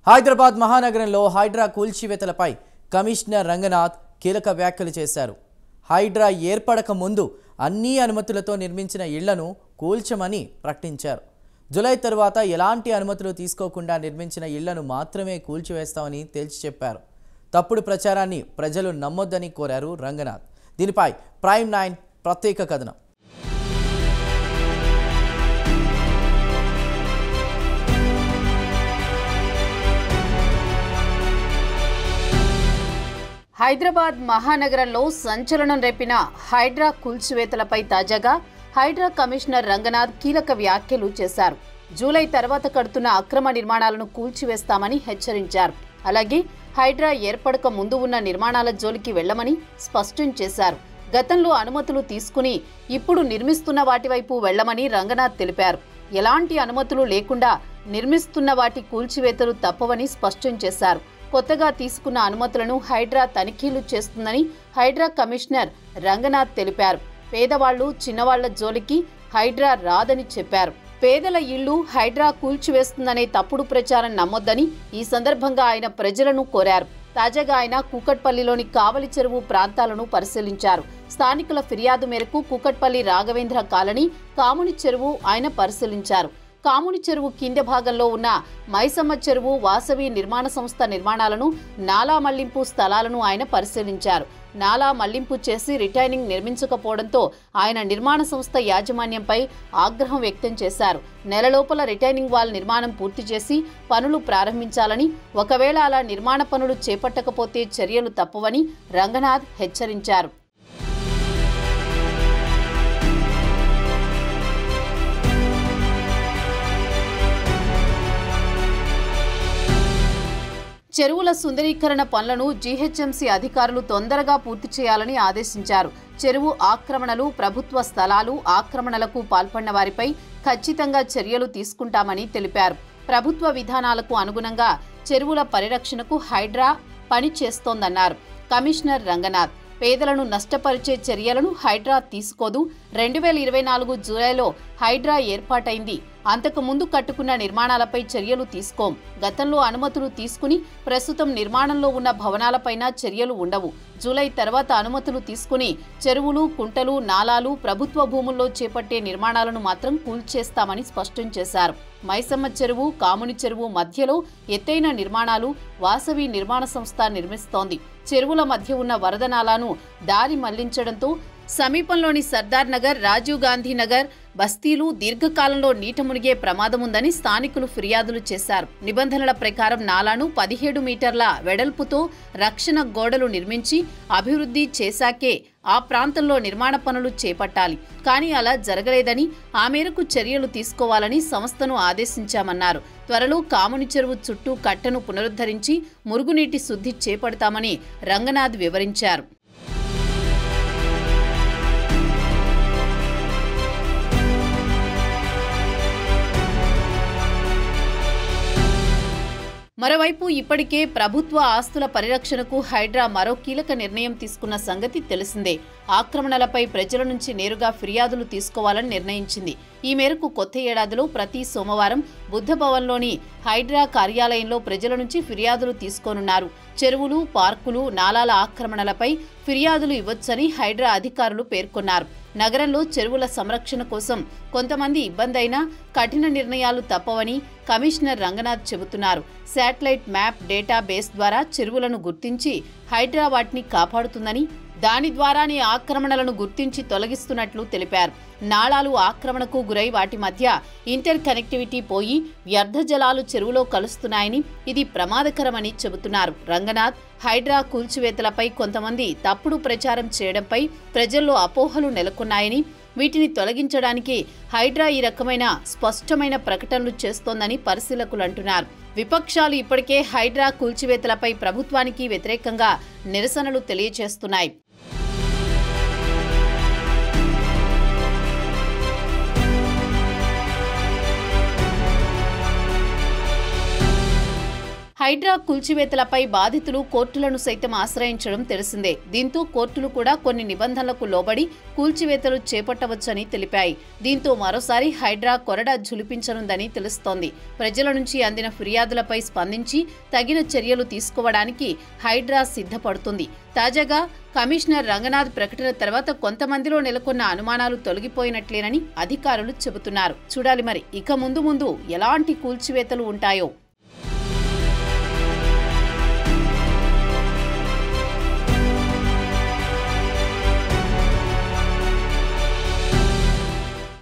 హైదరాబాద్ మహానగరంలో హైడ్రా కూల్చివేతలపై కమిషనర్ రంగనాథ్ కీలక వ్యాఖ్యలు చేశారు. హైడ్రా ఏర్పడక ముందు అన్ని అనుమతులతో నిర్మించిన ఇళ్లను కూల్చమని ప్రకటించారు. జూలై తర్వాత ఎలాంటి అనుమతులు తీసుకోకుండా నిర్మించిన ఇళ్లను మాత్రమే కూల్చివేస్తామని తేల్చి చెప్పారు. తప్పుడు ప్రచారాన్ని ప్రజలు నమ్మొద్దని కోరారు రంగనాథ్. దీనిపై ప్రైమ్ 9 ప్రత్యేక కథనం. హైదరాబాద్ మహానగరంలో సంచలనం రేపిన హైడ్రా కూల్చివేతలపై తాజాగా హైడ్రా కమిషనర్ రంగనాథ్ కీలక వ్యాఖ్యలు చేశారు. జూలై తర్వాత కడుతున్న అక్రమ నిర్మాణాలను కూల్చివేస్తామని హెచ్చరించారు. అలాగే హైడ్రా ఏర్పడక ముందు ఉన్న నిర్మాణాల జోలికి వెళ్లమని స్పష్టం చేశారు. గతంలో అనుమతులు తీసుకుని ఇప్పుడు నిర్మిస్తున్న వాటి వైపు వెళ్లమని రంగనాథ్ తెలిపారు. ఎలాంటి అనుమతులు లేకుండా నిర్మిస్తున్న వాటి కూల్చివేతలు తప్పవని స్పష్టం చేశారు. కొత్తగా తీసుకున్న అనుమతులను హైడ్రా తనిఖీలు చేస్తుందని హైడ్రా కమిషనర్ రంగనాథ్ తెలిపారు. పేదవాళ్లు చిన్నవాళ్ల జోలికి హైడ్రా రాదని చెప్పారు. పేదల ఇళ్లు హైడ్రా కూల్చివేస్తుందనే తప్పుడు ప్రచారం నమ్మొద్దని ఈ సందర్భంగా ఆయన ప్రజలను కోరారు. తాజాగా ఆయన కూకట్పల్లిలోని కావలి చెరువు ప్రాంతాలను పరిశీలించారు. స్థానికుల ఫిర్యాదు మేరకు కూకట్పల్లి రాఘవేంద్ర కాలనీ, కాముని చెరువు ఆయన పరిశీలించారు. కాముని చెరువు కింద భాగంలో ఉన్న మైసమ్మ చెరువు, వాసవి నిర్మాణ సంస్థ నిర్మాణాలను, నాలా మళ్లింపు స్థలాలను ఆయన పరిశీలించారు. నాలా మళ్లింపు చేసి రిటైనింగ్ నిర్మించకపోవడంతో ఆయన నిర్మాణ సంస్థ యాజమాన్యంపై ఆగ్రహం వ్యక్తం చేశారు. నెలలోపల రిటైనింగ్ వాల్ నిర్మాణం పూర్తి చేసి పనులు ప్రారంభించాలని, ఒకవేళ అలా నిర్మాణ పనులు చేపట్టకపోతే చర్యలు తప్పవని రంగనాథ్ హెచ్చరించారు. చెరువుల సుందరీకరణ పనులను జీహెచ్ఎంసీ అధికారులు తొందరగా పూర్తి చేయాలని ఆదేశించారు. చెరువు ఆక్రమణలు, ప్రభుత్వ స్థలాలు ఆక్రమణలకు పాల్పడిన వారిపై ఖచ్చితంగా చర్యలు తీసుకుంటామని తెలిపారు. ప్రభుత్వ విధానాలకు అనుగుణంగా చెరువుల పరిరక్షణకు హైడ్రా పని చేస్తోందన్నారు కమిషనర్ రంగనాథ్. పేదలను నష్టపరిచే చర్యలను హైడ్రా తీసుకోదు. 2024 జూలైలో హైడ్రా ఏర్పాటైంది. అంతకు ముందు కట్టుకున్న నిర్మాణాలపై చర్యలు తీసుకోం. గతంలో అనుమతులు తీసుకుని ప్రస్తుతం నిర్మాణంలో ఉన్న భవనాలపైన చర్యలు ఉండవు. జూలై తర్వాత అనుమతులు తీసుకుని చెరువులు, కుంటలు, నాలాలు, ప్రభుత్వ భూముల్లో చేపట్టే నిర్మాణాలను మాత్రం కూల్చేస్తామని స్పష్టం చేశారు. మైసమ్మ చెరువు, కాముని చెరువు మధ్యలో ఎత్తైన నిర్మాణాలు వాసవి నిర్మాణ సంస్థ నిర్మిస్తోంది. చెరువుల మధ్య ఉన్న వరద నాలాను దారి మళ్లించడంతో సమీపంలోని సర్దార్ నగర్, రాజీవ్ గాంధీ నగర్ బస్తీలు దీర్ఘకాలంలో నీట మునిగే ప్రమాదముందని స్థానికులు ఫిర్యాదులు చేశారు. నిబంధనల ప్రకారం నాలాను 17 మీటర్ల వెడల్పుతో రక్షణ గోడలు నిర్మించి అభివృద్ధి చేశాకే ఆ ప్రాంతంలో నిర్మాణ పనులు చేపట్టాలి. కానీ అలా జరగలేదని, ఆ మేరకు చర్యలు తీసుకోవాలని సంస్థను ఆదేశించామన్నారు. త్వరలో కాముని చెరువు చుట్టూ కట్టను పునరుద్ధరించి మురుగునీటి శుద్ధి చేపడతామని రంగనాథ్ వివరించారు. మరోవైపు ఇప్పటికే ప్రభుత్వ ఆస్తుల పరిరక్షణకు హైడ్రా మరో కీలక నిర్ణయం తీసుకున్న సంగతి తెలిసిందే. ఆక్రమణలపై ప్రజల నుంచి నేరుగా ఫిర్యాదులు తీసుకోవాలని నిర్ణయించింది. ఈ మేరకు కొత్త ఏడాదిలో ప్రతి సోమవారం బుద్ధభవన్లోని హైడ్రా కార్యాలయంలో ప్రజల నుంచి ఫిర్యాదులు తీసుకోనున్నారు. చెరువులు, పార్కులు, నాలాల ఆక్రమణలపై ఫిర్యాదులు ఇవ్వొచ్చని హైడ్రా అధికారులు పేర్కొన్నారు. నగరంలో చెరువుల సంరక్షణ కోసం కొంతమంది ఇబ్బందైనా కఠిన నిర్ణయాలు తప్పవని కమిషనర్ రంగనాథ్ చెబుతున్నారు. శాటిలైట్ మ్యాప్ డేటా బేస్ ద్వారా చెరువులను గుర్తించి హైడ్రా వాటిని కాపాడుతుందని, దాని ద్వారానే ఆక్రమణలను గుర్తించి తొలగిస్తున్నట్లు తెలిపారు. నాళాలు ఆక్రమణకు గురై వాటి మధ్య ఇంటర్ కనెక్టివిటీ పోయి వ్యర్థ జలాలు చెరువులో కలుస్తున్నాయని, ఇది ప్రమాదకరమని చెబుతున్నారు రంగనాథ్. హైడ్రా కూల్చివేతలపై కొంతమంది తప్పుడు ప్రచారం చేయడంపై ప్రజల్లో అపోహలు నెలకొన్నాయని, వీటిని తొలగించడానికి హైడ్రా ఈ రకమైన స్పష్టమైన ప్రకటనలు చేస్తోందని పరిశీలకులు అంటున్నారు. విపక్షాలు ఇప్పటికే హైడ్రా కూల్చివేతలపై ప్రభుత్వానికి వ్యతిరేకంగా నిరసనలు తెలియజేస్తున్నాయి. హైడ్రా కూల్చివేతలపై బాధితులు కోర్టులను సైతం ఆశ్రయించడం తెలిసిందే. దీంతో కోర్టులు కూడా కొన్ని నిబంధనలకు లోబడి కూల్చివేతలు చేపట్టవచ్చని తెలిపాయి. దీంతో మరోసారి హైడ్రా కొరడా ఝులిపించనుందని తెలుస్తోంది. ప్రజల నుంచి అందిన ఫిర్యాదులపై స్పందించి తగిన చర్యలు తీసుకోవడానికి హైడ్రా సిద్ధపడుతుంది. తాజాగా కమిషనర్ రంగనాథ్ ప్రకటన తర్వాత కొంతమందిలో నెలకొన్న అనుమానాలు తొలగిపోయినట్లేనని అధికారులు చెబుతున్నారు. చూడాలి మరి ఇక ముందు ఎలాంటి కూల్చివేతలు ఉంటాయో.